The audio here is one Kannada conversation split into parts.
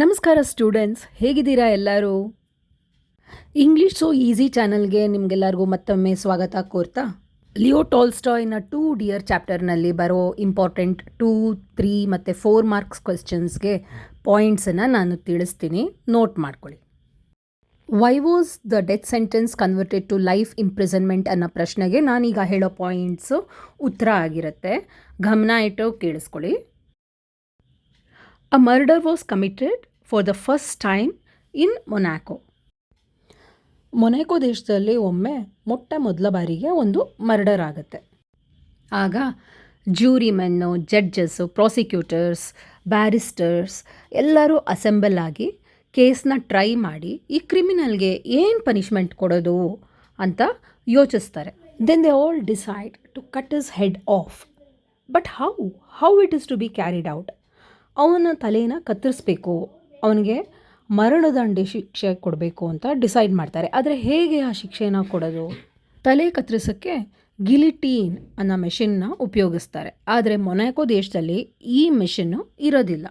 ನಮಸ್ಕಾರ ಸ್ಟೂಡೆಂಟ್ಸ್, ಹೇಗಿದ್ದೀರಾ ಎಲ್ಲರೂ? ಇಂಗ್ಲೀಷ್ ಸೊ ಈಸಿ ಚಾನಲ್ಗೆ ನಿಮಗೆಲ್ಲರಿಗೂ ಮತ್ತೊಮ್ಮೆ ಸ್ವಾಗತ ಕೋರ್ತಾ, ಲಿಯೋ ಟಾಲ್ಸ್ಟಾಯ್ನ 2 ಡಿಯರ್ ಚಾಪ್ಟರ್ನಲ್ಲಿ ಬರೋ ಇಂಪಾರ್ಟೆಂಟ್ 2, 3 ಮತ್ತು 4 ಮಾರ್ಕ್ಸ್ ಕ್ವೆಶ್ಚನ್ಸ್ಗೆ ಪಾಯಿಂಟ್ಸನ್ನು ನಾನು ತಿಳಿಸ್ತೀನಿ, ನೋಟ್ ಮಾಡ್ಕೊಳ್ಳಿ. Why was the death sentence converted to life imprisonment ಅನ್ನೋ ಪ್ರಶ್ನೆಗೆ ನಾನೀಗ ಹೇಳೋ ಪಾಯಿಂಟ್ಸು ಉತ್ತರ ಆಗಿರುತ್ತೆ. ಗಮನ ಇಟ್ಟು ಕೇಳಿಸ್ಕೊಳ್ಳಿ. A murder was committed for the first time in Monaco. Monaco ದೇಶದಲ್ಲಿ ಒಮ್ಮೆ ಮೊದಲ ಬಾರಿಗೆ ಒಂದು ಮರ್ಡರ್ ಆಗುತ್ತೆ. ಆಗ ಜ್ಯೂರಿಮೆನ್ನು, ಜಡ್ಜಸ್ಸು, ಪ್ರಾಸಿಕ್ಯೂಟರ್ಸ್, ಬ್ಯಾರಿಸ್ಟರ್ಸ್ ಎಲ್ಲರೂ ಅಸೆಂಬಲ್ ಆಗಿ ಕೇಸ್ನ ಟ್ರೈ ಮಾಡಿ ಈ ಕ್ರಿಮಿನಲ್ಗೆ ಏನು ಪನಿಷ್ಮೆಂಟ್ ಕೊಡೋದು ಅಂತ ಯೋಚಿಸ್ತಾರೆ. Then they all decide to cut his head off. But how it is to be carried out? ಅವನ ತಲೆನ ಕತ್ತರಿಸ್ಬೇಕು, ಅವನಿಗೆ ಮರಣದಂಡನೆ ಶಿಕ್ಷೆ ಕೊಡಬೇಕು ಅಂತ ಡಿಸೈಡ್ ಮಾಡ್ತಾರೆ. ಆದರೆ ಹೇಗೆ ಆ ಶಿಕ್ಷೆನ ಕೊಡೋದು? ತಲೆ ಕತ್ತರಿಸೋಕ್ಕೆ ಗಿಲಿಟೀನ್ ಅನ್ನೋ ಮೆಷಿನ್ನ ಉಪಯೋಗಿಸ್ತಾರೆ. ಆದರೆ ಮೊನಾಕೋ ದೇಶದಲ್ಲಿ ಈ ಮೆಷಿನ್ನು ಇರೋದಿಲ್ಲ.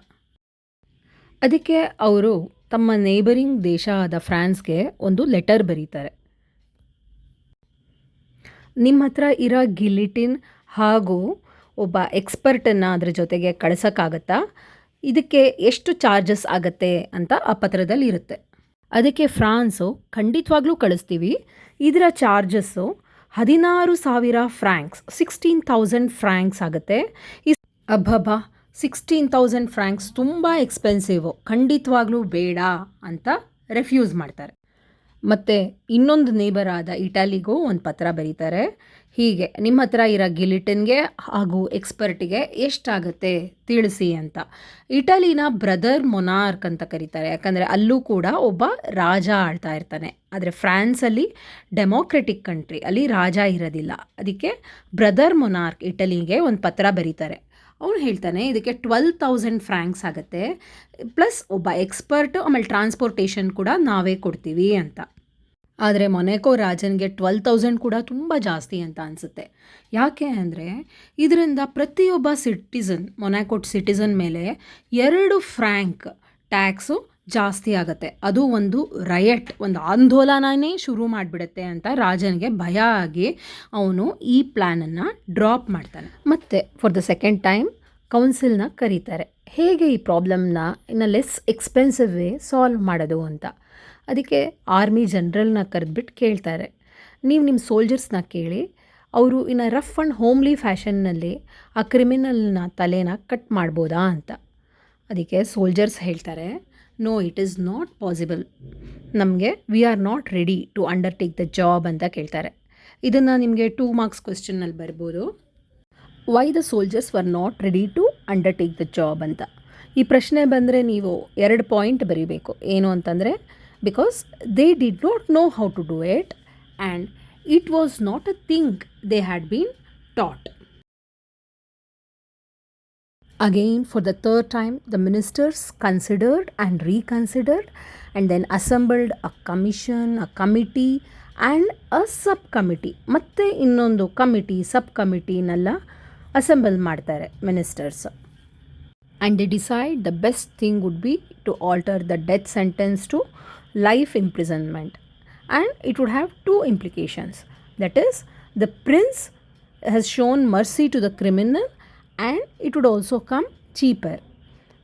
ಅದಕ್ಕೆ ಅವರು ತಮ್ಮ ನೇಬರಿಂಗ್ ದೇಶ ಆದ ಫ್ರಾನ್ಸ್ಗೆ ಒಂದು ಲೆಟರ್ ಬರೀತಾರೆ. ನಿಮ್ಮ ಹತ್ರ ಇರೋ ಗಿಲಿಟಿನ್ ಹಾಗೂ ಒಬ್ಬ ಎಕ್ಸ್ಪರ್ಟನ್ನು ಅದರ ಜೊತೆಗೆ ಕಳಿಸೋಕ್ಕಾಗತ್ತಾ? ಇದಕ್ಕೆ ಎಷ್ಟು ಚಾರ್ಜಸ್ ಆಗುತ್ತೆ ಅಂತ ಆ ಪತ್ರದಲ್ಲಿ ಇರುತ್ತೆ. ಅದಕ್ಕೆ ಫ್ರಾನ್ಸು ಖಂಡಿತವಾಗ್ಲೂ ಕಳಿಸ್ತೀವಿ, ಇದರ ಚಾರ್ಜಸ್ಸು 16,000 ಫ್ರ್ಯಾಂಕ್ಸ್, 16,000 ಫ್ರ್ಯಾಂಕ್ಸ್ ಆಗುತ್ತೆ. ಅಬ್ಬಬ್ಬಾ, 16,000 ಫ್ರ್ಯಾಂಕ್ಸ್ ತುಂಬ ಎಕ್ಸ್ಪೆನ್ಸಿವು, ಖಂಡಿತವಾಗ್ಲೂ ಬೇಡ ಅಂತ ರೆಫ್ಯೂಸ್ ಮಾಡ್ತಾರೆ. ಮತ್ತು ಇನ್ನೊಂದು ನೇಬರ್ ಆದ ಇಟಾಲಿಗೂ ಒಂದು ಪತ್ರ ಬರೀತಾರೆ. ಹೀಗೆ ನಿಮ್ಮ ಹತ್ರ ಇರೋ ಗಿಲಿಟನ್ಗೆ ಹಾಗೂ ಎಕ್ಸ್ಪರ್ಟಿಗೆ ಎಷ್ಟಾಗುತ್ತೆ ತಿಳಿಸಿ ಅಂತ. ಇಟಲಿನ ಬ್ರದರ್ ಮೊನಾರ್ಕ್ ಅಂತ ಕರೀತಾರೆ, ಯಾಕಂದರೆ ಅಲ್ಲೂ ಕೂಡ ಒಬ್ಬ ರಾಜ ಆಳ್ತಾ ಇರ್ತಾನೆ. ಆದರೆ ಫ್ರಾನ್ಸಲ್ಲಿ ಡೆಮೋಕ್ರೆಟಿಕ್ ಕಂಟ್ರಿ, ಅಲ್ಲಿ ರಾಜ ಇರೋದಿಲ್ಲ. ಅದಕ್ಕೆ ಬ್ರದರ್ ಮೊನಾರ್ಕ್ ಇಟಲಿಗೆ ಒಂದು ಪತ್ರ ಬರೀತಾರೆ. ಅವನು ಹೇಳ್ತಾನೆ ಇದಕ್ಕೆ 12,000 ಫ್ರ್ಯಾಂಕ್ಸ್ ಆಗುತ್ತೆ, ಪ್ಲಸ್ ಒಬ್ಬ ಎಕ್ಸ್ಪರ್ಟು, ಆಮೇಲೆ ಟ್ರಾನ್ಸ್ಪೋರ್ಟೇಷನ್ ಕೂಡ ನಾವೇ ಕೊಡ್ತೀವಿ ಅಂತ. ಆದರೆ ಮೊನಾಕೋ ರಾಜನಿಗೆ 12,000 ಕೂಡ ತುಂಬ ಜಾಸ್ತಿ ಅಂತ ಅನಿಸುತ್ತೆ. ಯಾಕೆ ಅಂದರೆ ಇದರಿಂದ ಪ್ರತಿಯೊಬ್ಬ ಸಿಟಿಸನ್, ಮೊನಾಕೋ ಸಿಟಿಸನ್ ಮೇಲೆ 2 ಫ್ರ್ಯಾಂಕ್ ಟ್ಯಾಕ್ಸು ಜಾಸ್ತಿ ಆಗುತ್ತೆ. ಅದು ಒಂದು ರಯಟ್, ಒಂದು ಆಂದೋಲನನೇ ಶುರು ಮಾಡಿಬಿಡುತ್ತೆ ಅಂತ ರಾಜನಿಗೆ ಭಯ ಆಗಿ ಅವನು ಈ ಪ್ಲ್ಯಾನನ್ನು ಡ್ರಾಪ್ ಮಾಡ್ತಾನೆ. ಮತ್ತು ಫಾರ್ ದ ಸೆಕೆಂಡ್ ಟೈಮ್ ಕೌನ್ಸಿಲ್ನ ಕರೀತಾರೆ, ಹೇಗೆ ಈ ಪ್ರಾಬ್ಲಮ್ನ ಇನ್ನು ಲೆಸ್ ಎಕ್ಸ್ಪೆನ್ಸಿವ್ ವೇ ಸಾಲ್ವ್ ಮಾಡೋದು ಅಂತ. ಅದಕ್ಕೆ ಆರ್ಮಿ ಜನರಲ್ನ ಕರೆದ್ಬಿಟ್ಟು ಕೇಳ್ತಾರೆ, ನೀವು ನಿಮ್ಮ ಸೋಲ್ಜರ್ಸ್ನ ಕೇಳಿ, ಅವರು ಇನ್ನು ರಫ್ ಆ್ಯಂಡ್ ಹೋಮ್ಲಿ ಫ್ಯಾಷನ್ನಲ್ಲಿ ಆ ಕ್ರಿಮಿನಲ್ನ ತಲೆನ ಕಟ್ ಮಾಡ್ಬೋದಾ ಅಂತ. ಅದಕ್ಕೆ ಸೋಲ್ಜರ್ಸ್ ಹೇಳ್ತಾರೆ, no, it is not possible, ನಮಗೆ we are not ready to undertake the job ಅಂತ ಕೇಳ್ತಾರೆ. ಇದನ್ನು ನಿಮಗೆ 2 ಮಾರ್ಕ್ಸ್ ಕ್ವೆಶ್ಚನ್ನಲ್ಲಿ ಬರ್ಬೋದು. Why the soldiers were not ready to undertake the job ಅಂತ. ಈ ಪ್ರಶ್ನೆ ಬಂದರೆ ನೀವು 2 ಪಾಯಿಂಟ್ ಬರೀಬೇಕು. ಏನು ಅಂತಂದರೆ, because they did not know how to do it and it was not a thing they had been taught. Again, for the third time, the ministers considered and reconsidered and then assembled a commission, a committee and a subcommittee. ಮತ್ತೆ ಇನ್ನೊಂದು ಕಮಿಟಿ, ಸಬ್ ಕಮಿಟಿನೆಲ್ಲ ಅಸೆಂಬಲ್ ಮಾಡ್ತಾರೆ ministers. And they decide the best thing would be to alter the death sentence to life imprisonment. And it would have 2 implications. That is, the prince has shown mercy to the criminal and it would also come cheaper.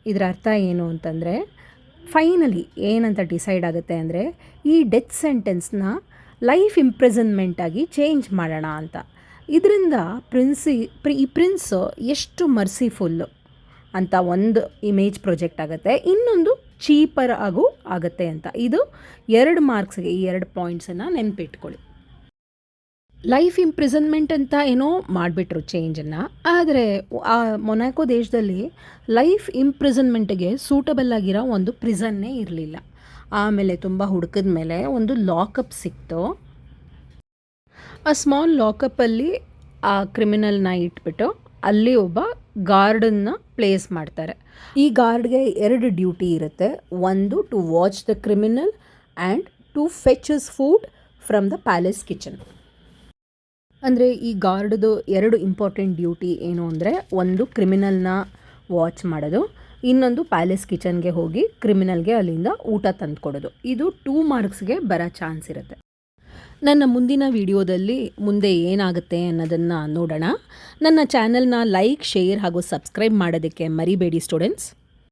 ಇದರ ಅರ್ಥ ಏನು ಅಂತಂದರೆ, ಫೈನಲಿ ಏನಂತ ಡಿಸೈಡ್ ಆಗುತ್ತೆ ಅಂದರೆ, ಈ ಡೆತ್ ಸೆಂಟೆನ್ಸ್ನ ಲೈಫ್ ಇಂಪ್ರಿಸನ್ಮೆಂಟಾಗಿ ಚೇಂಜ್ ಮಾಡೋಣ ಅಂತ. ಇದರಿಂದ ಈ ಪ್ರಿನ್ಸ್ ಎಷ್ಟು ಮರ್ಸಿಫುಲ್ಲು ಅಂತ ಒಂದು ಇಮೇಜ್ ಪ್ರೊಜೆಕ್ಟ್ ಆಗುತ್ತೆ, ಇನ್ನೊಂದು ಚೀಪರ್ ಆಗುತ್ತೆ ಅಂತ. ಇದು 2 ಮಾರ್ಕ್ಸ್ಗೆ ಈ 2 ಪಾಯಿಂಟ್ಸನ್ನು ನೆನಪಿಟ್ಕೊಳ್ಳಿ. ಲೈಫ್ ಇಂಪ್ರಿಸನ್ಮೆಂಟ್ ಅಂತ ಏನೋ ಮಾಡಿಬಿಟ್ರು ಚೇಂಜನ್ನು, ಆದರೆ ಆ ಮೊನಾಕೋ ದೇಶದಲ್ಲಿ ಲೈಫ್ ಇಂಪ್ರಿಸನ್ಮೆಂಟ್ಗೆ ಸೂಟಬಲ್ ಆಗಿರೋ ಒಂದು ಪ್ರಿಸನ್ನೇ ಇರಲಿಲ್ಲ. ಆಮೇಲೆ ತುಂಬ ಹುಡುಕಿದ ಮೇಲೆ ಒಂದು ಲಾಕಪ್ ಸಿಕ್ತು. ಆ ಸ್ಮಾಲ್ ಲಾಕಪ್ಪಲ್ಲಿ ಆ ಕ್ರಿಮಿನಲ್ನ ಇಟ್ಬಿಟ್ಟು ಅಲ್ಲಿ ಒಬ್ಬ ಗಾರ್ಡನ್ನ ಪ್ಲೇಸ್ ಮಾಡ್ತಾರೆ. ಈ ಗಾರ್ಡ್ಗೆ 2 ಡ್ಯೂಟಿ ಇರುತ್ತೆ. ಒಂದು, to watch the criminal and to fetch his food from the palace kitchen. ಅಂದರೆ ಈ ಗಾರ್ಡ್ದು 2 ಇಂಪಾರ್ಟೆಂಟ್ ಡ್ಯೂಟಿ ಏನು ಅಂದರೆ, ಒಂದು ಕ್ರಿಮಿನಲ್ನ ವಾಚ್ ಮಾಡೋದು ಇನ್ನೊಂದು ಪ್ಯಾಲೇಸ್ ಕಿಚನ್ಗೆ ಹೋಗಿ ಕ್ರಿಮಿನಲ್ಗೆ ಅಲ್ಲಿಂದ ಊಟ ತಂದು ಕೊಡೋದು. ಇದು 2 ಮಾರ್ಕ್ಸ್ಗೆ ಬರೋ ಚಾನ್ಸ್ ಇರುತ್ತೆ. ನನ್ನ ಮುಂದಿನ ವಿಡಿಯೋದಲ್ಲಿ ಮುಂದೆ ಏನಾಗುತ್ತೆ ಅನ್ನೋದನ್ನು ನೋಡೋಣ. ನನ್ನ ಚಾನಲ್ನ ಲೈಕ್, ಶೇರ್ ಹಾಗೂ ಸಬ್ಸ್ಕ್ರೈಬ್ ಮಾಡೋದಕ್ಕೆ ಮರಿಬೇಡಿ ಸ್ಟೂಡೆಂಟ್ಸ್.